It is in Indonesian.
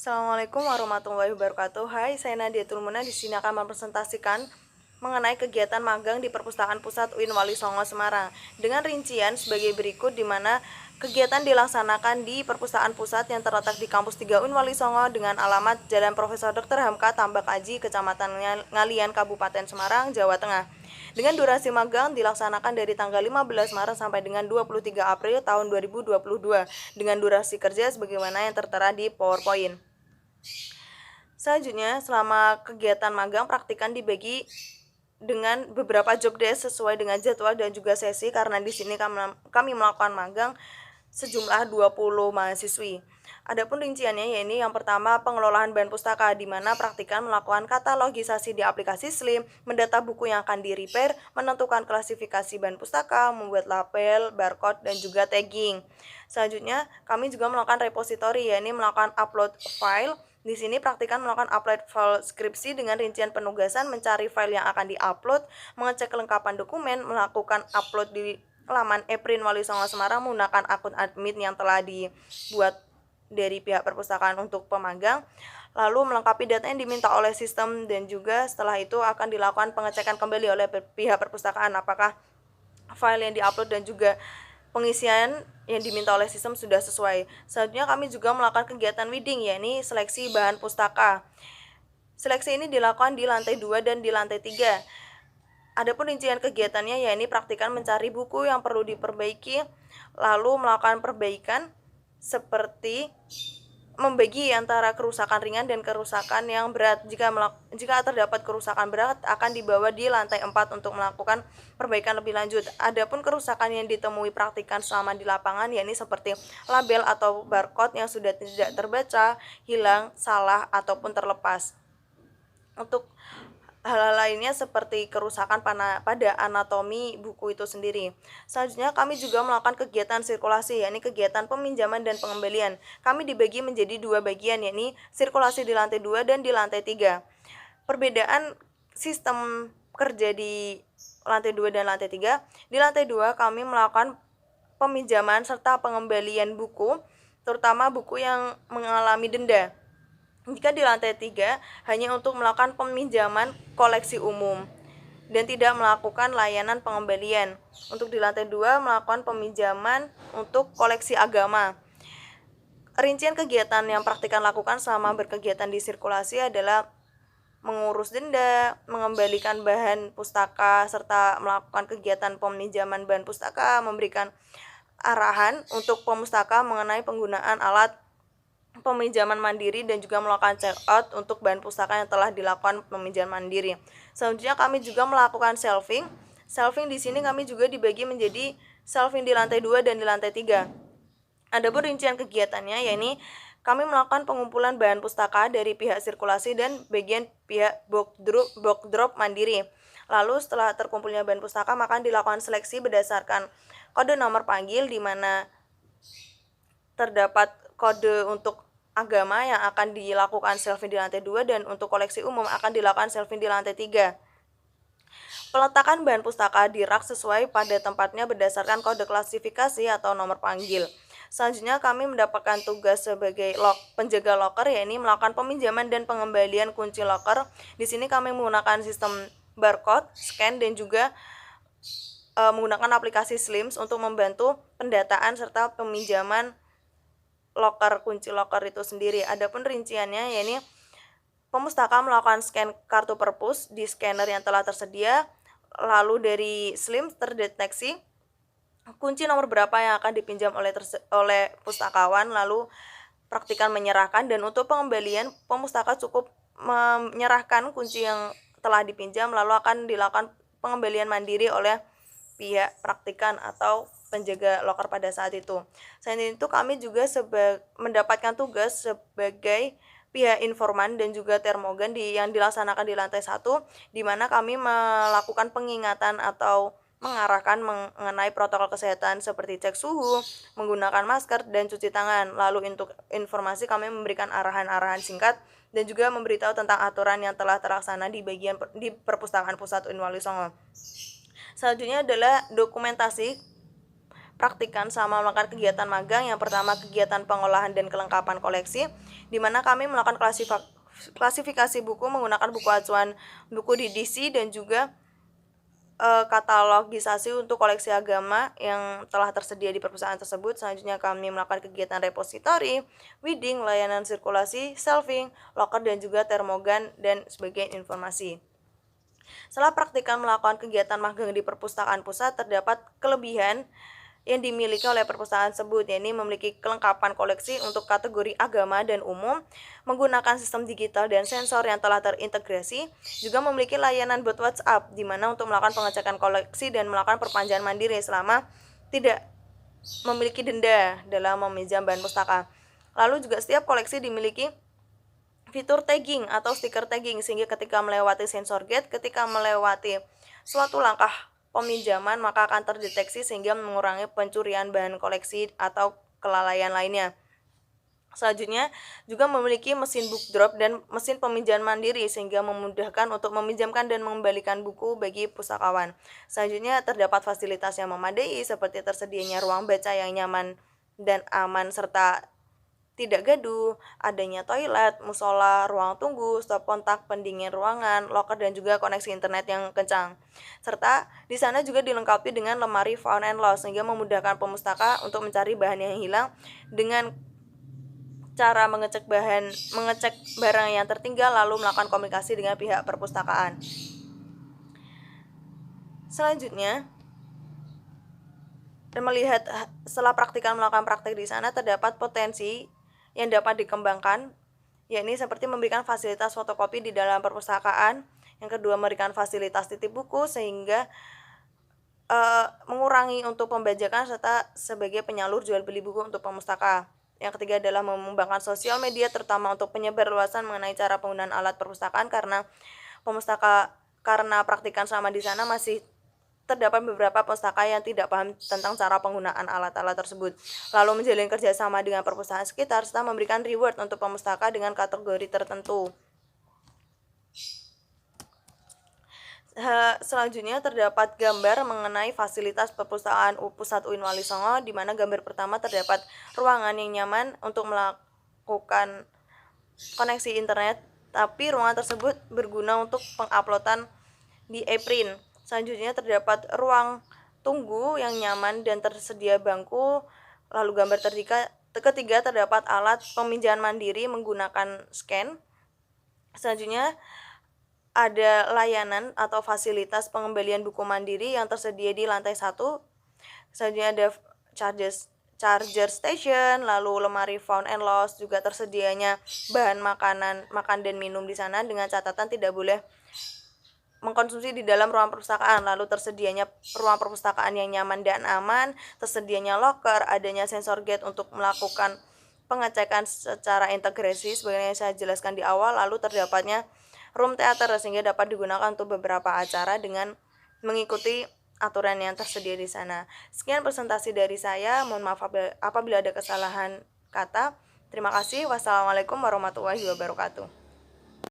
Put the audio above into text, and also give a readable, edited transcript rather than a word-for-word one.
Assalamualaikum warahmatullahi wabarakatuh. Hai, saya Nadia Tulmuna. Di sini akan mempresentasikan mengenai kegiatan magang di Perpustakaan Pusat UIN Wali Songo Semarang dengan rincian sebagai berikut, di mana kegiatan dilaksanakan di Perpustakaan Pusat yang terletak di Kampus 3 UIN Wali Songo dengan alamat Jalan Profesor Dr. Hamka Tambak Aji, Kecamatan Ngalian, Kabupaten Semarang, Jawa Tengah. Dengan durasi magang dilaksanakan dari tanggal 15 Maret sampai dengan 23 April tahun 2022 dengan durasi kerja sebagaimana yang tertera di PowerPoint. Selanjutnya, selama kegiatan magang, praktikan dibagi dengan beberapa job desk sesuai dengan jadwal dan juga sesi, karena di sini kami melakukan magang sejumlah 20 mahasiswi. Adapun rinciannya, yaitu yang pertama pengelolaan bahan pustaka, di mana praktikan melakukan katalogisasi di aplikasi Slim, mendata buku yang akan di-repair, menentukan klasifikasi bahan pustaka, membuat label, barcode, dan juga tagging. Selanjutnya, kami juga melakukan repositori, yaitu melakukan upload file. Di sini praktikan melakukan upload file skripsi dengan rincian penugasan, mencari file yang akan di-upload, mengecek kelengkapan dokumen, melakukan upload di laman ePrint Wali Songo Semarang menggunakan akun admin yang telah dibuat dari pihak perpustakaan untuk pemagang, lalu melengkapi data yang diminta oleh sistem, dan juga setelah itu akan dilakukan pengecekan kembali oleh pihak perpustakaan apakah file yang diupload dan juga pengisian yang diminta oleh sistem sudah sesuai. Selanjutnya kami juga melakukan kegiatan weeding, yakni seleksi bahan pustaka. Seleksi ini dilakukan di lantai 2 dan di lantai 3. Adapun rincian kegiatannya, yakni praktikan mencari buku yang perlu diperbaiki, lalu melakukan perbaikan seperti membagi antara kerusakan ringan dan kerusakan yang berat. Jika terdapat kerusakan berat, akan dibawa di lantai 4 untuk melakukan perbaikan lebih lanjut. Adapun kerusakan yang ditemui praktikan selama di lapangan, yakni seperti label atau barcode yang sudah tidak terbaca, hilang, salah, ataupun terlepas. Untuk hal lainnya seperti kerusakan pada anatomi buku itu sendiri. Selanjutnya kami juga melakukan kegiatan sirkulasi, yakni kegiatan peminjaman dan pengembalian. Kami dibagi menjadi dua bagian, yakni sirkulasi di lantai 2 dan di lantai 3. Perbedaan sistem kerja di lantai 2 dan lantai 3. Di lantai 2 kami melakukan peminjaman serta pengembalian buku, terutama buku yang mengalami denda. Jika di lantai 3 hanya untuk melakukan peminjaman koleksi umum dan tidak melakukan layanan pengembalian. Untuk di lantai 2 melakukan peminjaman untuk koleksi agama. Rincian kegiatan yang praktikan lakukan selama berkegiatan di sirkulasi adalah mengurus denda, mengembalikan bahan pustaka, serta melakukan kegiatan peminjaman bahan pustaka, memberikan arahan untuk pemustaka mengenai penggunaan alat peminjaman mandiri, dan juga melakukan check out untuk bahan pustaka yang telah dilakukan peminjaman mandiri. Selanjutnya kami juga melakukan shelving. Shelving di sini kami juga dibagi menjadi shelving di lantai 2 dan di lantai 3. Adapun rincian kegiatannya, yakni kami melakukan pengumpulan bahan pustaka dari pihak sirkulasi dan bagian pihak box drop mandiri. Lalu setelah terkumpulnya bahan pustaka, maka dilakukan seleksi berdasarkan kode nomor panggil, di mana terdapat kode untuk agama yang akan dilakukan shelving di lantai 2 dan untuk koleksi umum akan dilakukan shelving di lantai 3. Peletakan bahan pustaka di rak sesuai pada tempatnya berdasarkan kode klasifikasi atau nomor panggil. Selanjutnya kami mendapatkan tugas sebagai penjaga loker, yakni melakukan peminjaman dan pengembalian kunci loker. Di sini kami menggunakan sistem barcode, scan, dan juga menggunakan aplikasi Slims untuk membantu pendataan serta peminjaman kunci loker itu sendiri. Adapun rinciannya, yakni pemustaka melakukan scan kartu perpus di scanner yang telah tersedia, lalu dari Slim terdeteksi kunci nomor berapa yang akan dipinjam oleh pustakawan, lalu praktikan menyerahkan. Dan untuk pengembalian, pemustaka cukup menyerahkan kunci yang telah dipinjam, lalu akan dilakukan pengembalian mandiri oleh pihak praktikan atau penjaga loker pada saat itu. Selain itu kami juga mendapatkan tugas sebagai pihak informan dan juga termogan yang dilaksanakan di lantai 1, di mana kami melakukan pengingatan atau mengarahkan mengenai protokol kesehatan seperti cek suhu, menggunakan masker, dan cuci tangan. Lalu untuk informasi kami memberikan arahan-arahan singkat dan juga memberitahu tentang aturan yang telah terlaksana di Perpustakaan Pusat UIN Wali Songo. Selanjutnya adalah dokumentasi praktikan selama melakukan kegiatan magang. Yang pertama, kegiatan pengolahan dan kelengkapan koleksi, di mana kami melakukan klasifikasi buku menggunakan buku acuan buku di DC dan juga katalogisasi untuk koleksi agama yang telah tersedia di perpustakaan tersebut. Selanjutnya kami melakukan kegiatan repositori, weeding, layanan sirkulasi, shelving, locker dan juga termogan dan sebagai informasi. Setelah praktikan melakukan kegiatan magang di perpustakaan pusat, terdapat kelebihan yang dimiliki oleh perpustakaan tersebut, yakni memiliki kelengkapan koleksi untuk kategori agama dan umum, menggunakan sistem digital dan sensor yang telah terintegrasi, juga memiliki layanan bot WhatsApp, di mana untuk melakukan pengecekan koleksi dan melakukan perpanjangan mandiri selama tidak memiliki denda dalam meminjam bahan pustaka. Lalu juga setiap koleksi dimiliki fitur tagging atau stiker tagging, sehingga ketika melewati sensor gate, ketika melewati suatu langkah peminjaman maka akan terdeteksi sehingga mengurangi pencurian bahan koleksi atau kelalaian lainnya. Selanjutnya juga memiliki mesin book drop dan mesin peminjaman mandiri sehingga memudahkan untuk meminjamkan dan mengembalikan buku bagi pustakawan. Selanjutnya terdapat fasilitas yang memadai seperti tersedianya ruang baca yang nyaman dan aman serta tidak gaduh, adanya toilet, musola, ruang tunggu, stop kontak, pendingin ruangan, loker dan juga koneksi internet yang kencang. Serta di sana juga dilengkapi dengan lemari found and lost sehingga memudahkan pemustaka untuk mencari bahan yang hilang dengan cara mengecek barang yang tertinggal lalu melakukan komunikasi dengan pihak perpustakaan. Selanjutnya, dan melihat setelah praktikan melakukan praktek di sana terdapat potensi yang dapat dikembangkan, yakni seperti memberikan fasilitas fotokopi di dalam perpustakaan. Yang kedua, memberikan fasilitas titip buku sehingga mengurangi untuk pembajakan serta sebagai penyalur jual beli buku untuk pemustaka. Yang ketiga adalah mengembangkan sosial media terutama untuk penyebarluasan mengenai cara penggunaan alat perpustakaan karena praktikan selama di sana masih terdapat beberapa pustaka yang tidak paham tentang cara penggunaan alat-alat tersebut. Lalu menjalin kerjasama dengan perpustakaan sekitar serta memberikan reward untuk pemustaka dengan kategori tertentu. Selanjutnya terdapat gambar mengenai fasilitas perpustakaan Pusat UIN Wali Songo, di mana gambar pertama terdapat ruangan yang nyaman untuk melakukan koneksi internet, tapi ruangan tersebut berguna untuk penguploadan di ePrint. Selanjutnya terdapat ruang tunggu yang nyaman dan tersedia bangku. Lalu gambar ketiga terdapat alat peminjaman mandiri menggunakan scan. Selanjutnya ada layanan atau fasilitas pengembalian buku mandiri yang tersedia di lantai 1. Selanjutnya ada charger station, lalu lemari found and lost, juga tersedianya bahan makan dan minum di sana dengan catatan tidak boleh mengkonsumsi di dalam ruang perpustakaan. Lalu tersedianya ruang perpustakaan yang nyaman dan aman, tersedianya locker, adanya sensor gate untuk melakukan pengecekan secara integrasi sebagaimana yang saya jelaskan di awal. Lalu terdapatnya room theater sehingga dapat digunakan untuk beberapa acara dengan mengikuti aturan yang tersedia di sana. Sekian presentasi dari saya. Mohon maaf apabila ada kesalahan kata. Terima kasih. Wassalamualaikum warahmatullahi wabarakatuh.